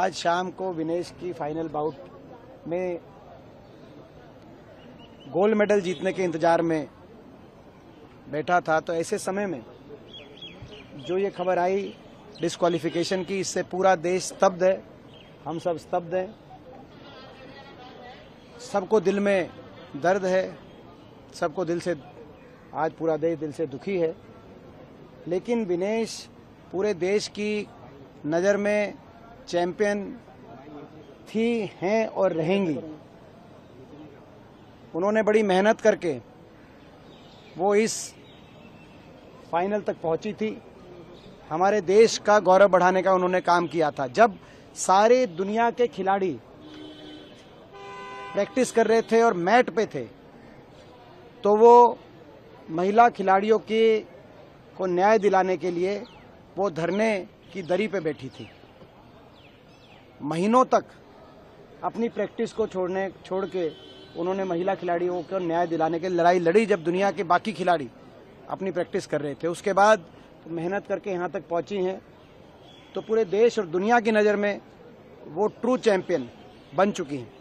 आज शाम को विनेश की फाइनल बाउट में गोल्ड मेडल जीतने के इंतजार में बैठा था, तो ऐसे समय में जो ये खबर आई डिस्क्वालिफिकेशन की, इससे पूरा देश स्तब्ध है, हम सब स्तब्ध हैं, सबको दिल में दर्द है, सबको दिल से आज पूरा देश दिल से दुखी है। लेकिन विनेश पूरे देश की नज़र में चैंपियन थी, हैं और रहेंगी। उन्होंने बड़ी मेहनत करके वो इस फाइनल तक पहुंची थी। हमारे देश का गौरव बढ़ाने का उन्होंने काम किया था। जब सारे दुनिया के खिलाड़ी प्रैक्टिस कर रहे थे और मैट पे थे, तो वो महिला खिलाड़ियों को न्याय दिलाने के लिए वो धरने की दरी पे बैठी थी। महीनों तक अपनी प्रैक्टिस को छोड़ के उन्होंने महिला खिलाड़ियों को न्याय दिलाने के लिए लड़ाई लड़ी, जब दुनिया के बाकी खिलाड़ी अपनी प्रैक्टिस कर रहे थे। उसके बाद मेहनत करके यहाँ तक पहुंची हैं, तो पूरे देश और दुनिया की नज़र में वो ट्रू चैंपियन बन चुकी हैं।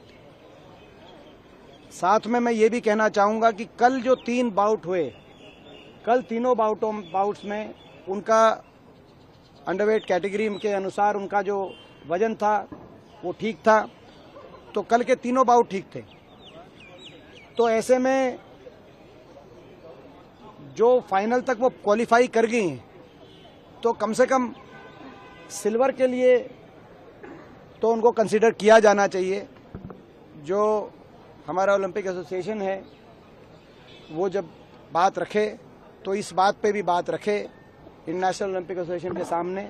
साथ में मैं ये भी कहना चाहूँगा कि कल जो 3 बाउट हुए, कल तीनों बाउट्स में उनका अंडरवेट कैटेगरी के अनुसार उनका जो वजन था वो ठीक था, तो कल के तीनों बाउट ठीक थे। तो ऐसे में जो फाइनल तक वो क्वालिफाई कर गई हैं, तो कम से कम सिल्वर के लिए तो उनको कंसीडर किया जाना चाहिए। जो हमारा ओलंपिक एसोसिएशन है वो जब बात रखे तो इस बात पे भी बात रखे इंटरनेशनल ओलंपिक एसोसिएशन के सामने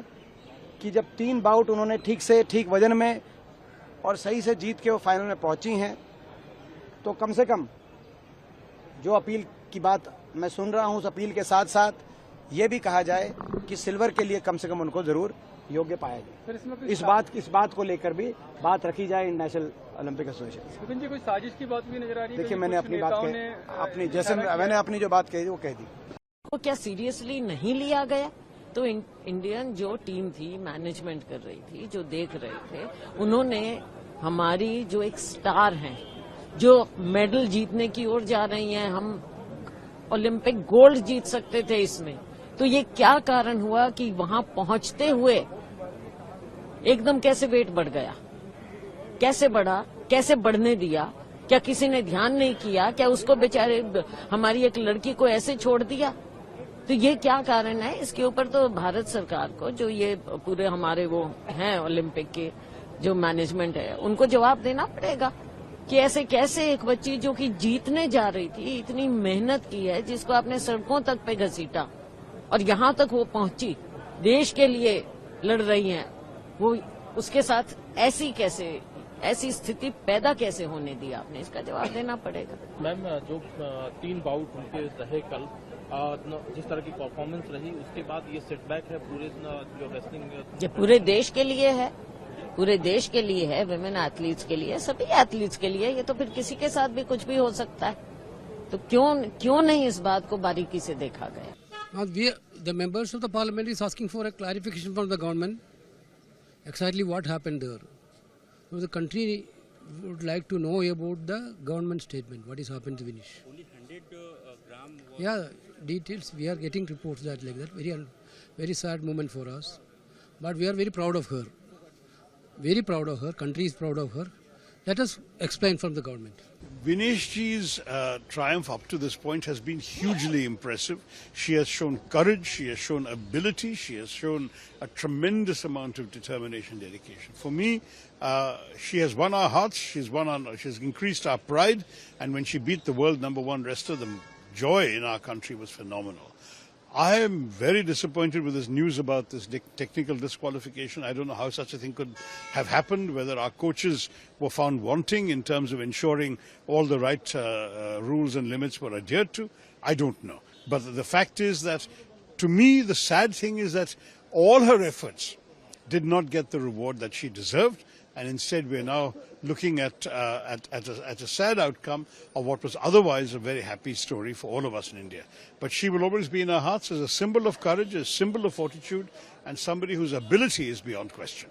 कि जब 3 बाउट उन्होंने ठीक से ठीक वजन में और सही से जीत के वो फाइनल में पहुंची हैं, तो कम से कम जो अपील की बात मैं सुन रहा हूं, उस अपील के साथ साथ ये भी कहा जाए कि सिल्वर के लिए कम से कम उनको जरूर योग्य पाया जाए। इस बात को लेकर भी बात रखी जाए इंटरनेशनल ओलंपिक एसोसिएशन। जी, कोई साजिश की बात भी नजर आ रही है? देखिए, मैंने अपनी बात मैंने अपनी जो बात कही वो कह दी। वो क्या सीरियसली नहीं लिया गया? तो इंडियन जो टीम थी, मैनेजमेंट कर रही थी, जो देख रहे थे, उन्होंने हमारी जो एक स्टार हैं, जो मेडल जीतने की ओर जा रही हैं, हम ओलंपिक गोल्ड जीत सकते थे इसमें, तो ये क्या कारण हुआ कि वहां पहुंचते हुए एकदम कैसे वेट बढ़ गया? कैसे बढ़ा? कैसे बढ़ने दिया? क्या किसी ने ध्यान नहीं किया? क्या उसको बेचारे हमारी एक लड़की को ऐसे छोड़ दिया? तो ये क्या कारण है? इसके ऊपर तो भारत सरकार को, जो ये पूरे हमारे वो हैं ओलंपिक के जो मैनेजमेंट है, उनको जवाब देना पड़ेगा कि ऐसे कैसे एक बच्ची जो कि जीतने जा रही थी, इतनी मेहनत की है, जिसको आपने सड़कों तक पे घसीटा और यहाँ तक वो पहुंची, देश के लिए लड़ रही हैं, वो उसके साथ ऐसी स्थिति पैदा कैसे होने दी आपने? इसका जवाब देना पड़ेगा। मैम, जो 3 बाउट उनके रहे कल, जिस तरह की परफॉर्मेंस रही, उसके बाद ये सेटबैक है पूरे जो रेसलिंग, ये पूरे देश के लिए है, पूरे देश के लिए है, विमेन एथलीट्स के लिए, सभी एथलीट्स के लिए। ये तो फिर किसी के साथ भी कुछ भी हो सकता है, तो क्यों नहीं इस बात को बारीकी से देखा गया? Now the members of the parliament is asking for a clarification from the government exactly what happened there. So the country would like to know about the government statement, what is happened to Vinesh. Only 100 gram. Yeah, details we are getting reports that like that. Very sad moment for us, but we are very proud of her. Very proud of her. Country is proud of her. Let us explain from the government. Vinesh ji's triumph up to this point has been hugely impressive. She has shown courage, she has shown ability, she has shown a tremendous amount of determination, dedication. For me, she has won our hearts, she's increased our pride, and when she beat the world #1 wrestler, the joy in our country was phenomenal. I am very disappointed with this news about this technical disqualification. I don't know how such a thing could have happened, whether our coaches were found wanting in terms of ensuring all the right rules and limits were adhered to. I don't know. But the fact is that, to me, the sad thing is that all her efforts did not get the reward that she deserved, and instead we're now looking at a sad outcome of what was otherwise a very happy story for all of us in India. But she will always be in our hearts as a symbol of courage, a symbol of fortitude, and somebody whose ability is beyond question.